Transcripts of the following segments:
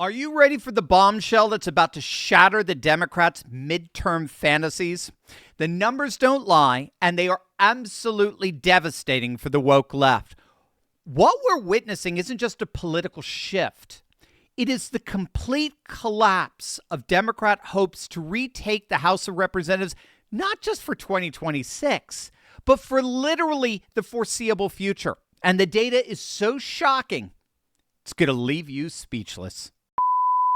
Are you ready for the bombshell that's about to shatter the Democrats' midterm fantasies? The numbers don't lie, and they are absolutely devastating for the woke left. What we're witnessing isn't just a political shift. It is the complete collapse of Democrat hopes to retake the House of Representatives, not just for 2026, but for literally the foreseeable future. And the data is so shocking, it's going to leave you speechless.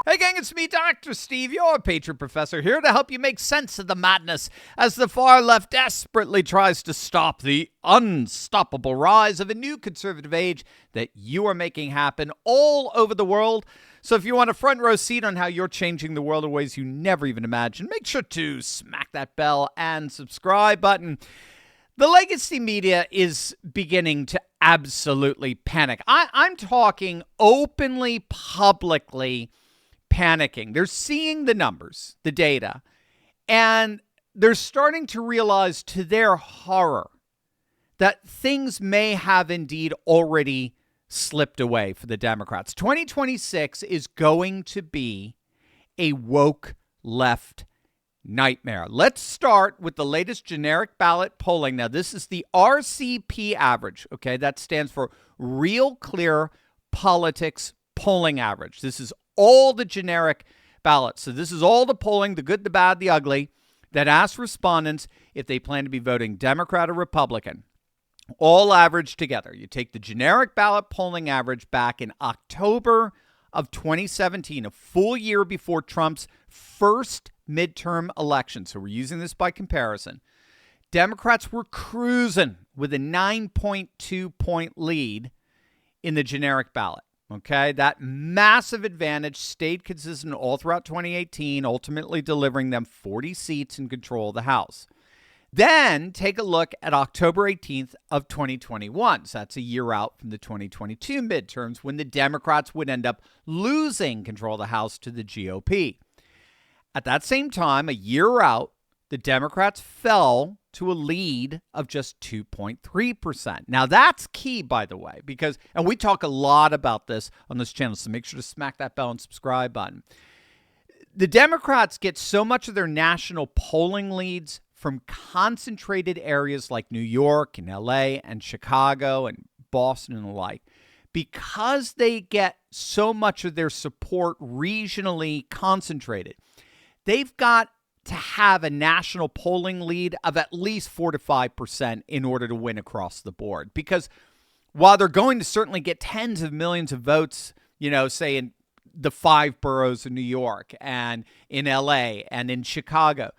Hey gang, it's me, Dr. Steve, your Patriot Professor, here to help you make sense of the madness as the far left desperately tries to stop the unstoppable rise of a new conservative age that you are making happen all over the world. So if you want a front row seat on how you're changing the world in ways you never even imagined, make sure to smack that bell and subscribe button. The legacy media is beginning to absolutely panic. I'm talking openly, publicly panicking. They're seeing the numbers, the data, and they're starting to realize to their horror that things may have indeed already slipped away for the Democrats. 2026 is going to be a woke left nightmare. Let's start with the latest generic ballot polling. Now, this is the RCP average, okay? That stands for Real Clear Politics Polling Average. This is all the generic ballots. So this is all the polling, the good, the bad, the ugly, that asks respondents if they plan to be voting Democrat or Republican. All averaged together. You take the generic ballot polling average back in October of 2017, a full year before Trump's first midterm election. So we're using this by comparison. Democrats were cruising with a 9.2 point lead in the generic ballot. Okay, that massive advantage stayed consistent all throughout 2018, ultimately delivering them 40 seats and control of the House. Then take a look at October 18th of 2021. So that's a year out from the 2022 midterms when the Democrats would end up losing control of the House to the GOP. At that same time, a year out, the Democrats fell to a lead of just 2.3%. Now, that's key, by the way, because, and we talk a lot about this on this channel, so make sure to smack that bell and subscribe button. The Democrats get so much of their national polling leads from concentrated areas like New York and LA and Chicago and Boston and the like, because they get so much of their support regionally concentrated. They've got to have a national polling lead of at least 4 to 5% in order to win across the board. Because while they're going to certainly get tens of millions of votes, you know, say in the 5 boroughs of New York and in LA and in Chicago,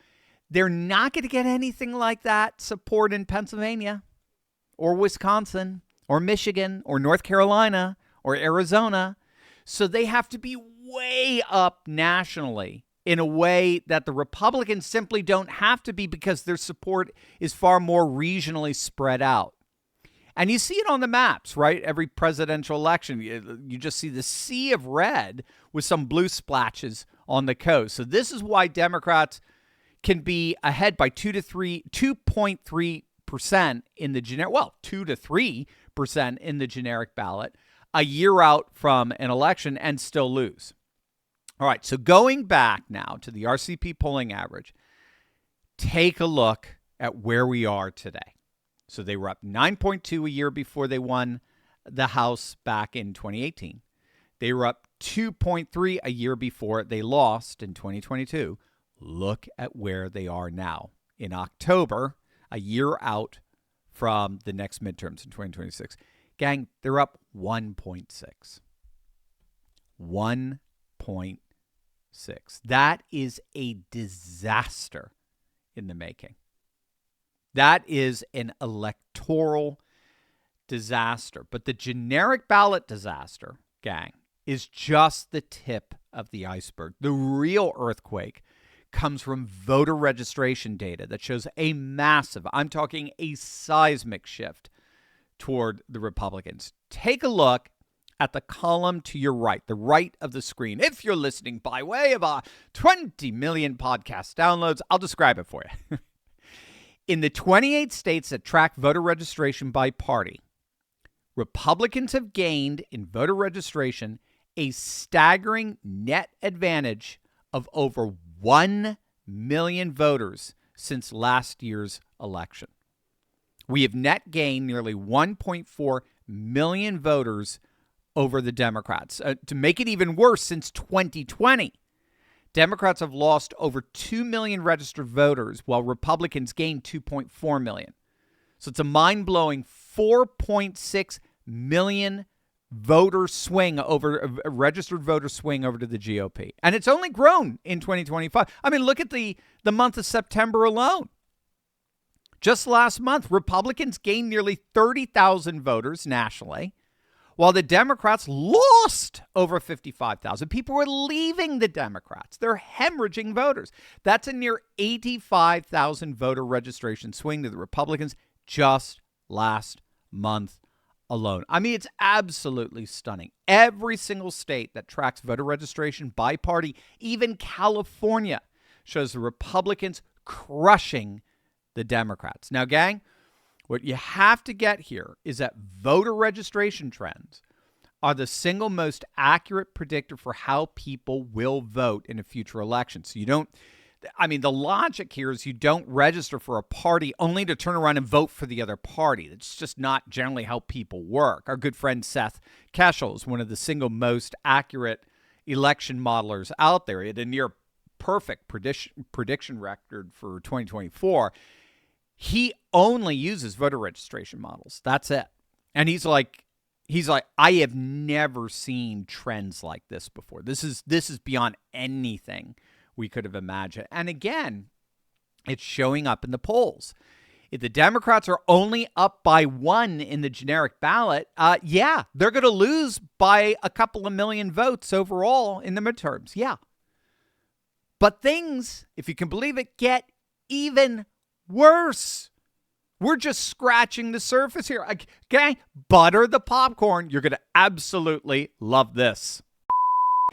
they're not going to get anything like that support in Pennsylvania or Wisconsin or Michigan or North Carolina or Arizona. So they have to be way up nationally in a way that the Republicans simply don't have to be because their support is far more regionally spread out. And you see it on the maps, right? Every presidential election, you just see the sea of red with some blue splashes on the coast. So this is why Democrats can be ahead by 2.3% in the generic, 2 to 3% in the generic ballot a year out from an election and still lose. All right, so going back now to the RCP polling average, take a look at where we are today. So they were up 9.2 a year before they won the House back in 2018. They were up 2.3 a year before they lost in 2022. Look at where they are now in October, a year out from the next midterms in 2026. Gang, they're up 1.6. 1.6. That is a disaster in the making. That is an electoral disaster. But the generic ballot disaster, gang, is just the tip of the iceberg. The real earthquake comes from voter registration data that shows a massive, I'm talking a seismic shift toward the Republicans. Take a look at the column to your right, the right of the screen. If you're listening by way of our 20 million podcast downloads, I'll describe it for you. In the 28 states that track voter registration by party, Republicans have gained in voter registration a staggering net advantage of over 1 million voters since last year's election. We have net gained nearly 1.4 million voters over the Democrats. To make it even worse, since 2020, Democrats have lost over 2 million registered voters, while Republicans gained 2.4 million. So it's a mind-blowing 4.6 million voter swing over a registered voter swing over to the GOP. And it's only grown in 2025. I mean, look at the month of September alone. Just last month, Republicans gained nearly 30,000 voters nationally, while the Democrats lost over 55,000. People were leaving the Democrats. They're hemorrhaging voters. That's a near 85,000 voter registration swing to the Republicans just last month alone. I mean, it's absolutely stunning. Every single state that tracks voter registration by party, even California, shows the Republicans crushing the Democrats. Now, gang, what you have to get here is that voter registration trends are the single most accurate predictor for how people will vote in a future election. So the logic here is you don't register for a party only to turn around and vote for the other party. That's just not generally how people work. Our good friend Seth Keshel is one of the single most accurate election modelers out there. He had a near perfect prediction record for 2024. He only uses voter registration models. That's it. And he's like, I have never seen trends like this before. This is beyond anything we could have imagined. And again, it's showing up in the polls. If the Democrats are only up by 1 in the generic ballot, they're going to lose by a couple of million votes overall in the midterms. Yeah. But things, if you can believe it, get even worse. We're just scratching the surface here. Okay, butter the popcorn. You're going to absolutely love this.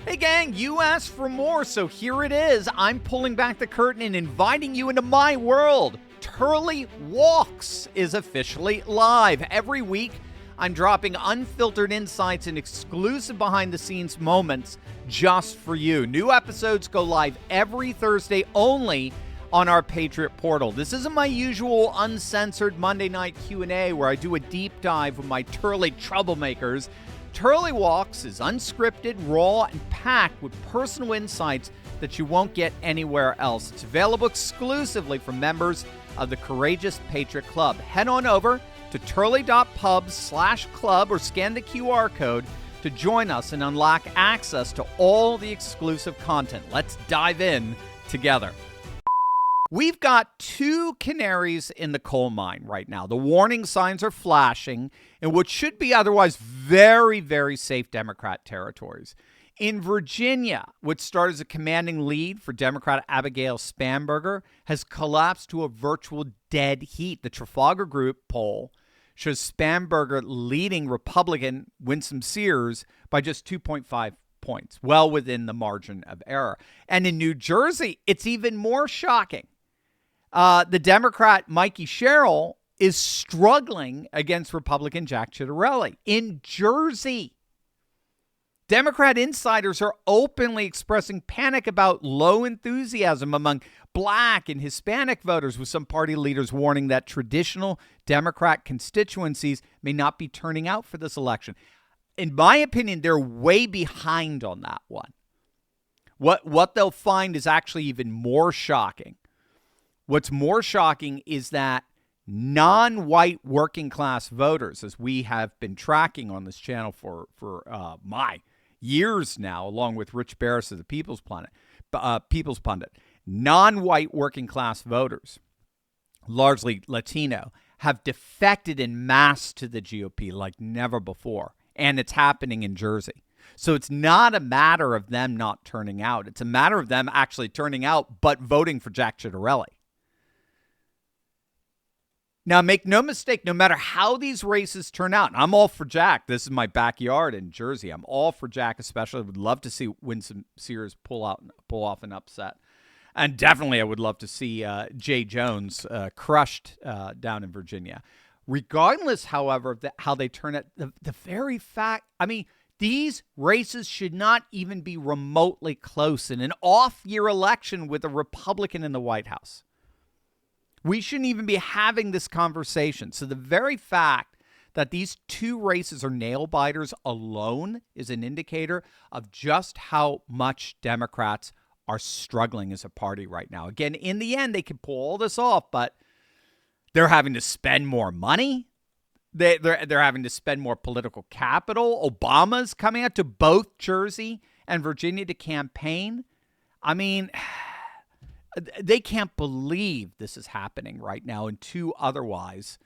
Hey gang, you asked for more, so here it is. I'm pulling back the curtain and inviting you into my world. Turley Walks is officially live. Every week, I'm dropping unfiltered insights and exclusive behind-the-scenes moments just for you. New episodes go live every Thursday only on our Patriot portal. This isn't my usual uncensored Monday night Q&A where I do a deep dive with my Turley troublemakers. Turley Walks is unscripted, raw, and packed with personal insights that you won't get anywhere else. It's available exclusively for members of the Courageous Patriot Club. Head on over to turley.pub/club or scan the QR code to join us and unlock access to all the exclusive content. Let's dive in together. We've got 2 canaries in the coal mine right now. The warning signs are flashing in what should be otherwise very, very safe Democrat territories. In Virginia, which started as a commanding lead for Democrat Abigail Spanberger, has collapsed to a virtual dead heat. The Trafalgar Group poll shows Spanberger leading Republican Winsome Sears by just 2.5 points, well within the margin of error. And in New Jersey, it's even more shocking. The Democrat Mikey Sherrill is struggling against Republican Jack Ciattarelli. In Jersey, Democrat insiders are openly expressing panic about low enthusiasm among Black and Hispanic voters, with some party leaders warning that traditional Democrat constituencies may not be turning out for this election. In my opinion, they're way behind on that one. What they'll find is actually even more shocking. What's more shocking is that non-white working class voters, as we have been tracking on this channel for years now, along with Rich Barris of the People's Pundit, non-white working class voters, largely Latino, have defected en masse to the GOP like never before. And it's happening in Jersey. So it's not a matter of them not turning out. It's a matter of them actually turning out, but voting for Jack Ciattarelli. Now, make no mistake, no matter how these races turn out, and I'm all for Jack. This is my backyard in Jersey. I'm all for Jack, especially. I would love to see Winsome Sears pull off an upset. And definitely I would love to see Jay Jones crushed down in Virginia. Regardless, however, of how they turn it, the very fact, These races should not even be remotely close in an off-year election with a Republican in the White House. We shouldn't even be having this conversation. So the very fact that these two races are nail-biters alone is an indicator of just how much Democrats are struggling as a party right now. Again, in the end, they can pull all this off, but they're having to spend more money. They're having to spend more political capital. Obama's coming out to both Jersey and Virginia to campaign. I mean, they can't believe this is happening right now in two otherwise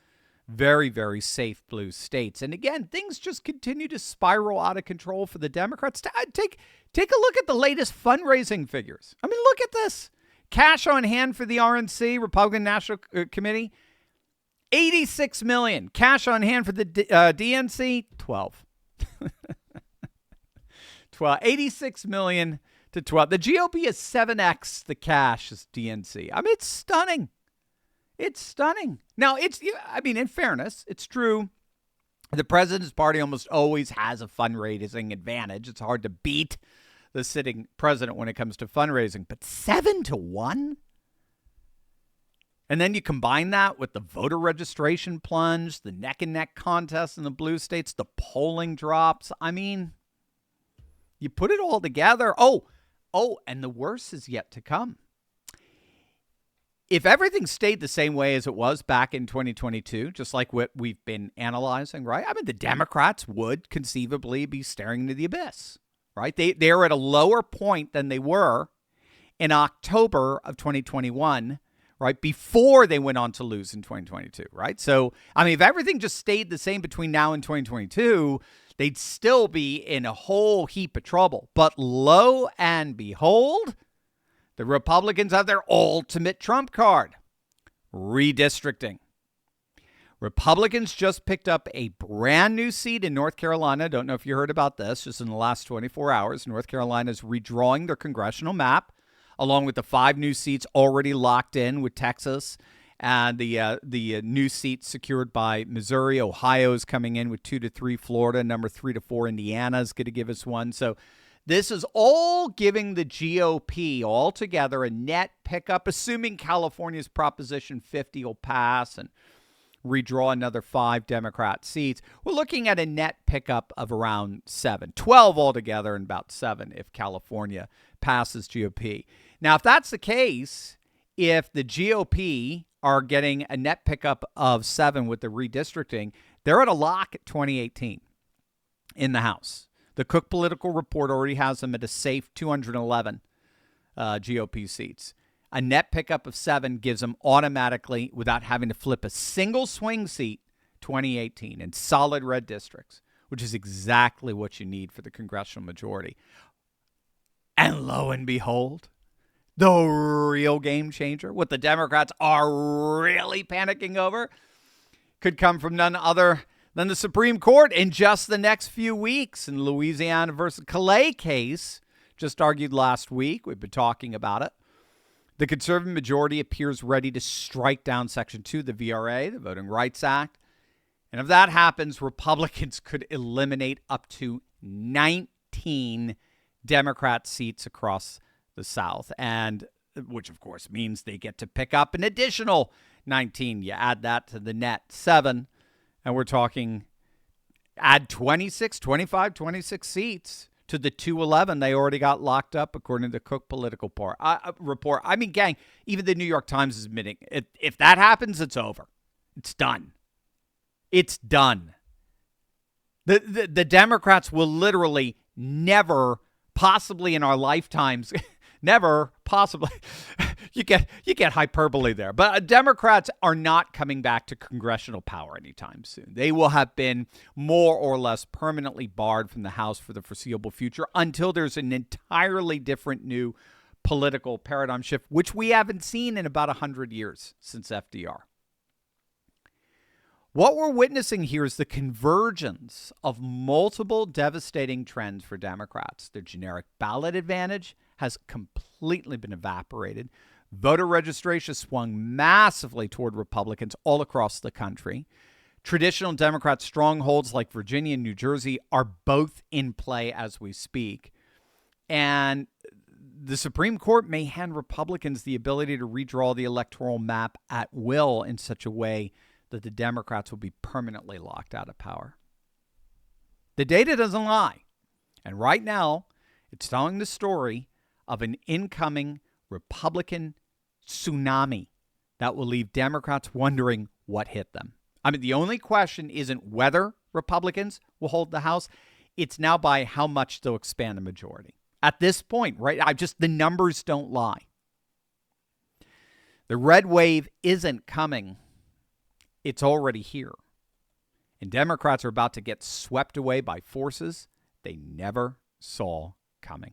very, very safe blue states. And again, things just continue to spiral out of control for the Democrats. Take a look at the latest fundraising figures. I mean, look at this. Cash on hand for the RNC, Republican National Committee, $86 million. Cash on hand for the DNC, 12. 86 million to 12. The GOP is 7x the cash as DNC. I mean, it's stunning. It's stunning. Now, in fairness, it's true. The president's party almost always has a fundraising advantage. It's hard to beat the sitting president when it comes to fundraising. But 7-1? And then you combine that with the voter registration plunge, the neck-and-neck contest in the blue states, the polling drops. I mean, you put it all together. Oh, and the worst is yet to come. If everything stayed the same way as it was back in 2022, just like what we've been analyzing, right? I mean, the Democrats would conceivably be staring into the abyss, right? They're at a lower point than they were in October of 2021, right? Before they went on to lose in 2022, right? So, I mean, if everything just stayed the same between now and 2022, they'd still be in a whole heap of trouble. But lo and behold, the Republicans have their ultimate trump card, redistricting. Republicans just picked up a brand new seat in North Carolina. Don't know if you heard about this. Just in the last 24 hours, North Carolina is redrawing their congressional map, along with the 5 new seats already locked in with Texas and the new seats secured by Missouri. Ohio is coming in with 2 to 3. Florida, number 3 to 4. Indiana is going to give us 1. So this is all giving the GOP altogether a net pickup, assuming California's Proposition 50 will pass and redraw another 5 Democrat seats. We're looking at a net pickup of around 7, 12 altogether, and about 7 if California passes GOP. Now, if that's the case, if the GOP are getting a net pickup of 7 with the redistricting, they're at a lock at 2018 in the House. The Cook Political Report already has them at a safe 211 GOP seats. A net pickup of 7 gives them automatically, without having to flip a single swing seat, 2018 in solid red districts, which is exactly what you need for the congressional majority. And lo and behold, the real game changer, what the Democrats are really panicking over, could come from none other than the Supreme Court in just the next few weeks. In Louisiana versus Calais case, just argued last week, we've been talking about it. The conservative majority appears ready to strike down Section 2 of the VRA, the Voting Rights Act. And if that happens, Republicans could eliminate up to 19 Democrat seats across the South, and which, of course, means they get to pick up an additional 19. You add that to the net 7, and we're talking add 26 seats to the 211 they already got locked up, according to the Cook Political Report. I mean, gang, even the New York Times is admitting if that happens, it's over. It's done. It's done. The Democrats will literally never, possibly in our lifetimes, never, possibly, you get hyperbole there. But Democrats are not coming back to congressional power anytime soon. They will have been more or less permanently barred from the House for the foreseeable future until there's an entirely different new political paradigm shift, which we haven't seen in about 100 years since FDR. What we're witnessing here is the convergence of multiple devastating trends for Democrats. Their generic ballot advantage has completely been evaporated. Voter registration swung massively toward Republicans all across the country. Traditional Democrat strongholds like Virginia and New Jersey are both in play as we speak. And the Supreme Court may hand Republicans the ability to redraw the electoral map at will in such a way that the Democrats will be permanently locked out of power. The data doesn't lie. And right now, it's telling the story of an incoming Republican tsunami that will leave Democrats wondering what hit them. I mean, the only question isn't whether Republicans will hold the House. It's now by how much they'll expand the majority. At this point, right, the numbers don't lie. The red wave isn't coming. It's already here. And Democrats are about to get swept away by forces they never saw coming.